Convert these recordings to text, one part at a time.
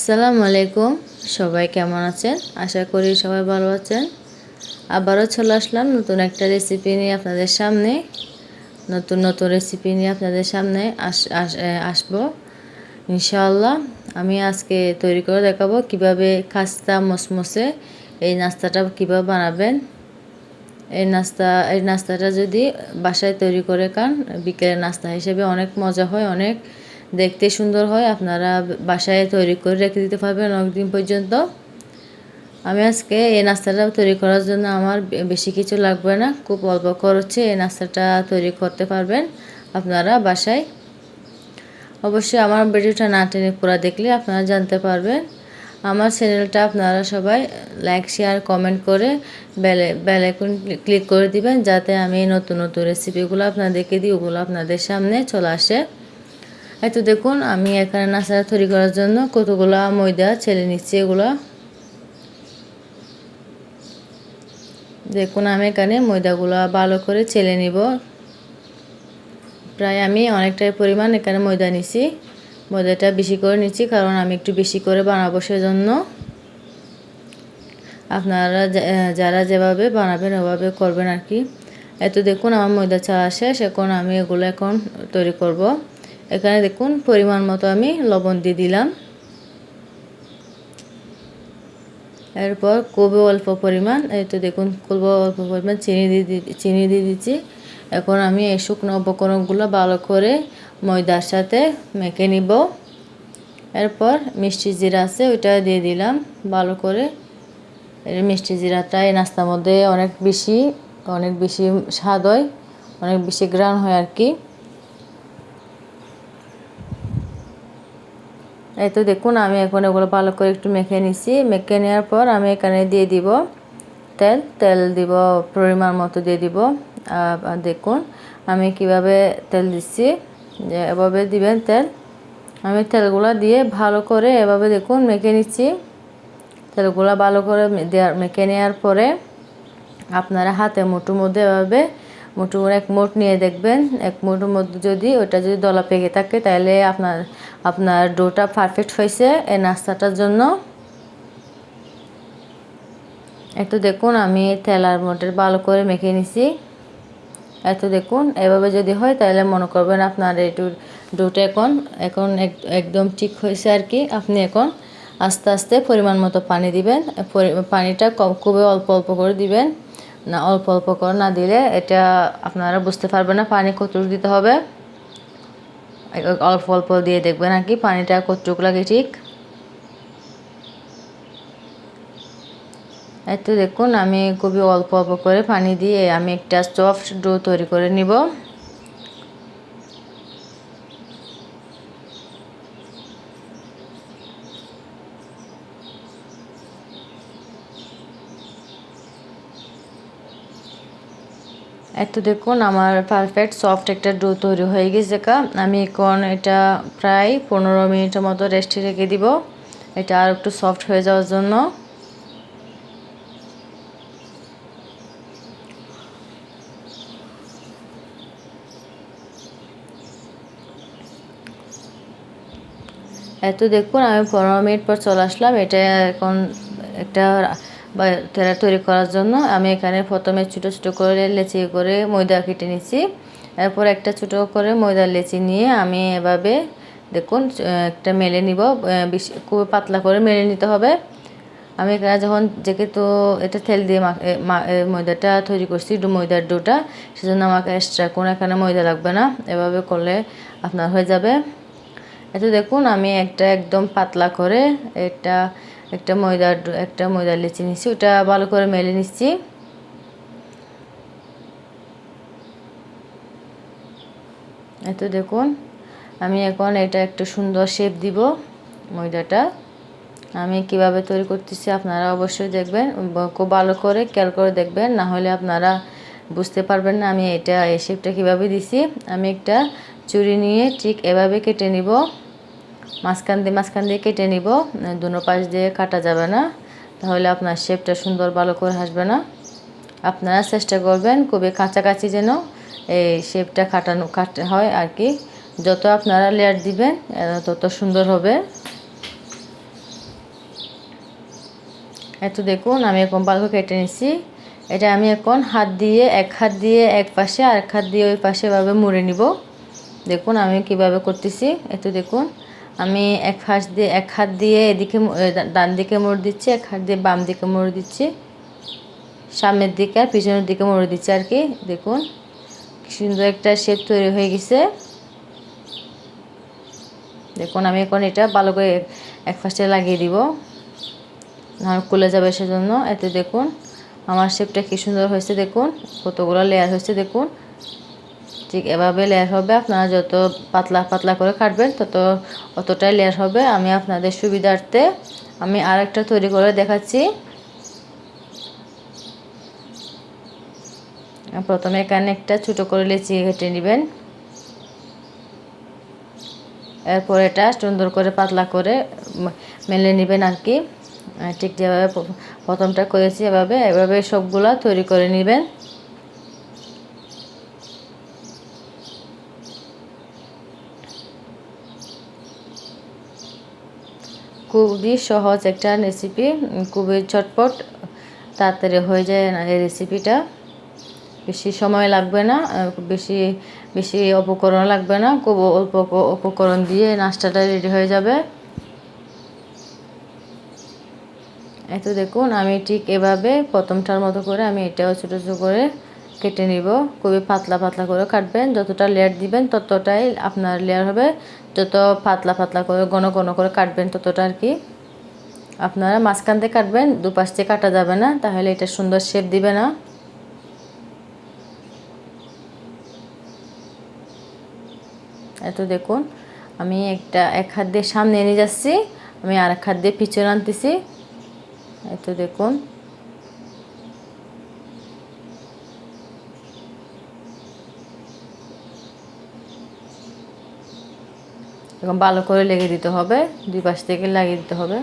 আসসালামু আলাইকুম। সবাই কেমন আছেন? আশা করি সবাই ভালো আছেন। আবারও চলে আসলাম নতুন একটা রেসিপি নিয়ে আপনাদের সামনে। নতুন রেসিপি নিয়ে আপনাদের সামনে আসবো ইনশাআল্লাহ। আমি আজকে তৈরি করে দেখাবো কিভাবে খাস্তা মসমসে এই নাস্তাটা কিভাবে বানাবেন। এই নাস্তাটা যদি বাসায় তৈরি করে খান, বিকেলের নাস্তা হিসেবে অনেক মজা হয়, অনেক দেখতে সুন্দর হয়। আপনারা বাসায় তৈরি করে রেখে দিতে পারবেন অনেকদিন পর্যন্ত। আমি আজকে এই নাস্তাটা তৈরি করার জন্য আমার বেশি কিছু লাগবে না, খুব অল্প খরচে এই নাস্তাটা তৈরি করতে পারবেন আপনারা বাসায়। অবশ্যই আমার ভিডিওটা না টেনে পুরো দেখলে আপনারা জানতে পারবেন। আমার চ্যানেলটা আপনারা সবাই লাইক শেয়ার কমেন্ট করে বেল আইকন ক্লিক করে দিবেন, যাতে আমি নতুন রেসিপিগুলো আপনাদেরকে দিই, ওগুলো আপনাদের সামনে চলে আসে। এই তো দেখুন, আমি এখানে নাস্তা তৈরি করার জন্য কতগুলো ময়দা ছেলে নিচ্ছি। এগুলো দেখুন, আমি এখানে ময়দাগুলো ভালো করে ছেলে নিব। প্রায় আমি অনেকটাই পরিমাণ এখানে ময়দা নিছি। ময়দাটা বেশি করে নিচ্ছি কারণ আমি একটু বেশি করে বানাবো, সেজন্য। আপনারা যারা যেভাবে বানাবেন ওভাবে করবেন আর কি। এত দেখুন, আমার ময়দা চালা শেষ। এখন আমি এগুলো তৈরি করব। এখানে দেখুন পরিমাণ মতো আমি লবণ দিয়ে দিলাম। এরপর খুবই অল্প পরিমাণ, এই তো দেখুন খুবই অল্প পরিমাণ চিনি দিয়ে দিচ্ছি। এখন আমি এই শুকনো উপকরণগুলো ভালো করে ময়দার সাথে মেখে নিব। এরপর মিষ্টি জিরা আছে, ওইটা দিয়ে দিলাম ভালো করে। এই মিষ্টি জিরাটা এই নাস্তার মধ্যে অনেক বেশি স্বাদ হয়, অনেক বেশি ঘ্রাণ হয় আর কি। এই তো দেখুন, আমি এখন এগুলো ভালো করে একটু মেখে নিছি। মেখে নেওয়ার পর আমি এখানে দিয়ে দিব তেল দিব, পরিমাণ মতো দিয়ে দিব। আর দেখুন আমি কিভাবে তেল দিচ্ছি, যে এভাবে দিবেন তেল। আমি তেলগুলো দিয়ে ভালো করে এভাবে দেখুন মেখে নিচ্ছি। তেলগুলো ভালো করে মেখে নেওয়ার পরে আপনারা হাতে মুঠোর মধ্যে এভাবে এক মুঠ নিয়ে দেখবেন। এক মুঠের মধ্যে যদি দলা পেকে থাকে, তাহলে আপনার ডোটা পারফেক্ট হয়েছে এই নাস্তাটার জন্য। একটু দেখুন, আমি তেল আর মটর ভালো করে মেখে নিছি। এত দেখুন, এভাবে যদি হয় তাহলে মনে করবেন আপনার একটু ডোটা এখন একদম ঠিক হয়েছে আর কি। আপনি এখন আস্তে আস্তে পরিমাণ মতো পানি দিবেন। পানিটা খুবই অল্প করে দিবেন, না অল্প করে না দিলে এটা আপনারা বুঝতে পারবেন না পানি কতটুকু দিতে হবে। অল্প দিয়ে দেখবেন আর কি পানিটা কতটুকু লাগে ঠিক। এই তো দেখুন, আমি খুবই অল্প করে পানি দিয়ে আমি একটা সফট ডো তৈরি করে নিব। তো দেখুন, আমার পারফেক্ট সফট একটা ডো তৈরি হয়ে গেছে। আমি এখন এটা প্রায় 15 মিনিটের মতো রেস্টে রেখে দিব, এটা আর একটু সফট হয়ে যাওয়ার জন্য। তো দেখুন, আমি 15 মিনিট পর চলে আসলাম। এটা এখন একটা তেরা তৈরি করার জন্য আমি এখানে প্রথমে ছোটো করে লেচি করে ময়দা কেটে নিচ্ছি। এরপর একটা ছোটো করে ময়দার লেচি নিয়ে আমি এভাবে দেখুন একটা মেলে নিব। খুব পাতলা করে মেলে নিতে হবে। আমি এখানে যেহেতু এটা তেল দিয়ে ময়দাটা তৈরি করছি, ময়দার ডোটা, সেজন্য আমাকে এক্সট্রা কোনো এখানে ময়দা লাগবে না। এভাবে করলে আপনার হয়ে যাবে। এটা দেখুন, আমি একদম পাতলা করে একটা ময়দার লেচি নিচ্ছি, ওটা ভালো করে মেলে নিচ্ছি। এত দেখুন, আমি এখন এটা একটা সুন্দর শেপ দিব ময়দাটা। আমি কিভাবে তৈরি করতেছি আপনারা অবশ্যই দেখবেন, খুব ভালো করে খেয়াল করে দেখবেন, না হলে আপনারা বুঝতে পারবেন না আমি এই শেপটা কীভাবে দিছি। আমি একটা ছুরি নিয়ে ঠিক এভাবে কেটে নিব, মাঝখান দিয়ে কেটে নিব। দুনো পাশ দিয়ে কাটা যাবে না, তাহলে আপনার শেপটা সুন্দর ভালো করে আসবে না। আপনারা চেষ্টা করবেন খুবই কাছাকাছি যেন এই শেপটা কাটতে হয় আর কি। যত আপনারা লেয়ার দিবেন তত সুন্দর হবে। এত দেখুন আমি এরকম ভালো করে কেটে নিছি। এটা আমি এখন এক হাত দিয়ে এক পাশে আর এক হাত দিয়ে ওই পাশে এভাবে মুড়ে নিব। দেখুন আমি কিভাবে করতেছি। এত দেখুন আমি এক হাত দিয়ে এদিকে ডান দিকে মুড়ে দিচ্ছি, এক হাত দিয়ে বাম দিকে মুড়ে দিচ্ছি, সামনের দিকে আর পিছনের দিকে মুড়ে দিচ্ছি আর কি। দেখুন সুন্দর একটা শেপ তৈরি হয়ে গেছে। দেখুন আমি এখন এটা ভালো করে এক পাশে লাগিয়ে দিব, নাহলে খুলে যাবে সেজন্য। এতে দেখুন আমার শেপটা কি সুন্দর হয়েছে। দেখুন কতগুলো লেয়ার হয়েছে। দেখুন ঠিক এভাবে লেয়ার হবে। আপনারা যত পাতলা পাতলা করে কাটবেন অতটাই লেয়ার হবে। আমি আপনাদের সুবিধার্থে আমি আরেকটা তৈরি করে দেখাচ্ছি। প্রথমে এখানে একটা ছোটো করে লেচি কেটে নেবেন। এরপর এটা সুন্দর করে পাতলা করে মেলে নেবেন আর কি। ঠিক যেভাবে প্রথমটা করেছি এভাবে সবগুলা তৈরি করে নেবেন। খুবই সহজ একটা রেসিপি, খুবই চটপট, তাড়াতাড়ি হয়ে যায় না এই রেসিপিটা। বেশি সময় লাগবে না, বেশি বেশি উপকরণ লাগবে না, খুব অল্প উপকরণ দিয়ে নাস্তাটা রেডি হয়ে যাবে। এই তো দেখুন আমি ঠিক এভাবে প্রথমটার মতো করে আমি এটাও ছোটো ছোটো করে কেটে নিব। খুবই পাতলা পাতলা করে কাটবেন, যতটা লেয়ার দিবেন ততটাই আপনার লেয়ার হবে। যত পাতলা পাতলা করে ঘন ঘন করে কাটবেন ততটা আর কি। আপনারা মাঝখান থেকে কাটবেন, দুপাশ থেকে কাটা যাবে না, তাহলে এটা সুন্দর শেপ দিবে না। এত দেখুন আমি এক হাত দিয়ে সামনে নিয়ে যাচ্ছি, আমি আর এক হাত দিয়ে পিছনে আনতেছি। এই তো দেখুন এরকম ভালো করে লেগে দিতে হবে, দুই পাশ থেকে লাগিয়ে দিতে হবে।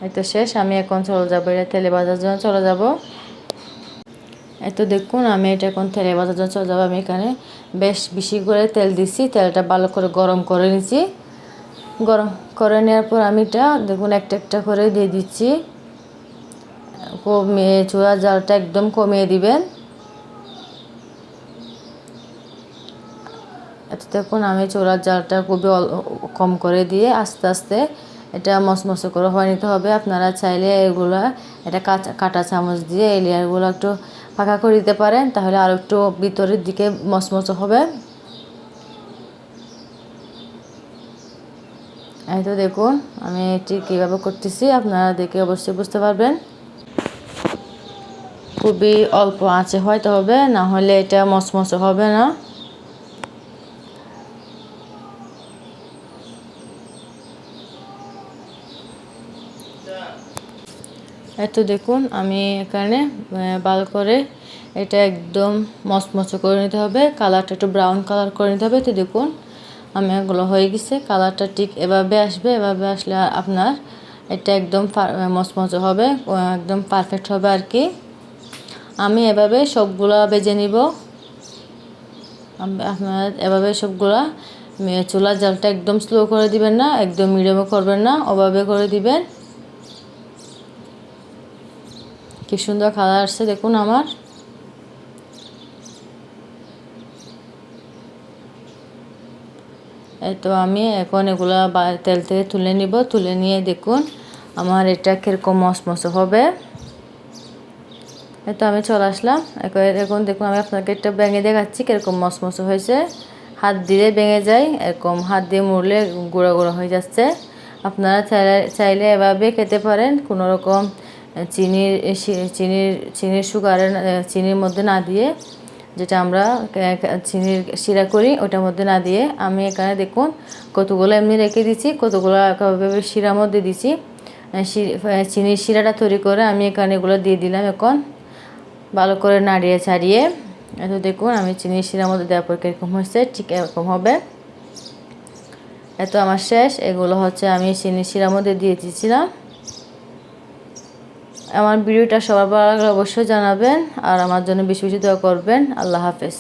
এই তো শেষ। আমি এখন চলে যাবো, এটা তেলে ভাজার জন্য চলে যাব। এই তো দেখুন আমি এটা এখন তেলে ভাজার জন্য চলে যাবো। আমি এখানে বেশ বেশি করে তেল দিছি, তেলটা ভালো করে গরম করে নিছি। গরম করে নেওয়ার পর আমি এটা দেখুন একটা একটা করে দিয়ে দিচ্ছি। কমিয়ে চুলার জালটা একদম কমিয়ে দিবেন। এতে দেখুন আমি চুলার জালটা খুবই কম করে দিয়ে আস্তে আস্তে এটা মচমচে করে হয়ে নিতে হবে। আপনারা চাইলে এগুলা এটা কাঁটা চামচ দিয়ে এই লেয়ারগুলো একটু ফাঁকা করে দিতে পারেন, তাহলে আরও একটু ভিতরের দিকে মচমচে হবে। এই তো দেখুন আমি ঠিক কীভাবে করতেছি, আপনারা দেখে অবশ্যই বুঝতে পারবেন। খুবই অল্প আঁচে হইতে হবে, না হলে এটা মচমচে হবে না। এত দেখুন আমি এখানে ভালো করে এটা একদম মচমচে করে নিতে হবে, কালারটা একটু ব্রাউন কালার করে নিতে হবে। তো দেখুন আমি এগুলো হয়ে গেছে, কালারটা ঠিক এভাবে আসবে। এভাবে আসলে আপনার এটা একদম মচমচে হবে, একদম পারফেক্ট হবে আর কি। আমি এভাবে সবগুলা ভেজে নিব। আপনারা এভাবে সবগুলা চুলার জালটা একদম স্লো করে দিবেন না, একদম মিডিয়ামও করবেন না, ওভাবে করে দিবেন। কি সুন্দর কালার আসছে দেখুন আমার। এই তো আমি এখন এগুলা তেল থেকে তুলে নিব। তুলে নিয়ে দেখুন আমার এটা কীরকম মচমচে হবে। এই তো আমি চলে আসলাম। এখন দেখুন আমি আপনাকে একটা ভেঙে দেখাচ্ছি কীরকম মচমচে হয়েছে। হাত দিলে ভেঙে যায়, এরকম হাত দিয়ে মুড়লে গুঁড়ো গুঁড়ো হয়ে যাচ্ছে। আপনারা চাইলে এভাবে খেতে পারেন, কোনো রকম চিনির মধ্যে না দিয়ে, যেটা আমরা চিনির শিরা করি ওটার মধ্যে না দিয়ে। আমি এখানে দেখুন কতগুলো এমনি রেখে দিচ্ছি, কতগুলো শিরার মধ্যে দিচ্ছি। চিনির শিরাটা তৈরি করে আমি এখানে এগুলো দিয়ে দিলাম। এখন ভালো করে নাড়িয়ে ছাড়িয়ে এত দেখুন আমি চিনির শিরার মধ্যে দেওয়ার পর কীরকম হয়েছে, ঠিক এরকম হবে। এত আমার শেষ। এগুলো হচ্ছে আমি চিনির শিরার মধ্যে দিয়ে দিয়েছিলাম। আমার ভিডিওটা সবার ভালো লাগলে অবশ্যই জানাবেন, আর আমার জন্য বেশি বেশি দোয়া করবেন। আল্লাহ হাফেজ।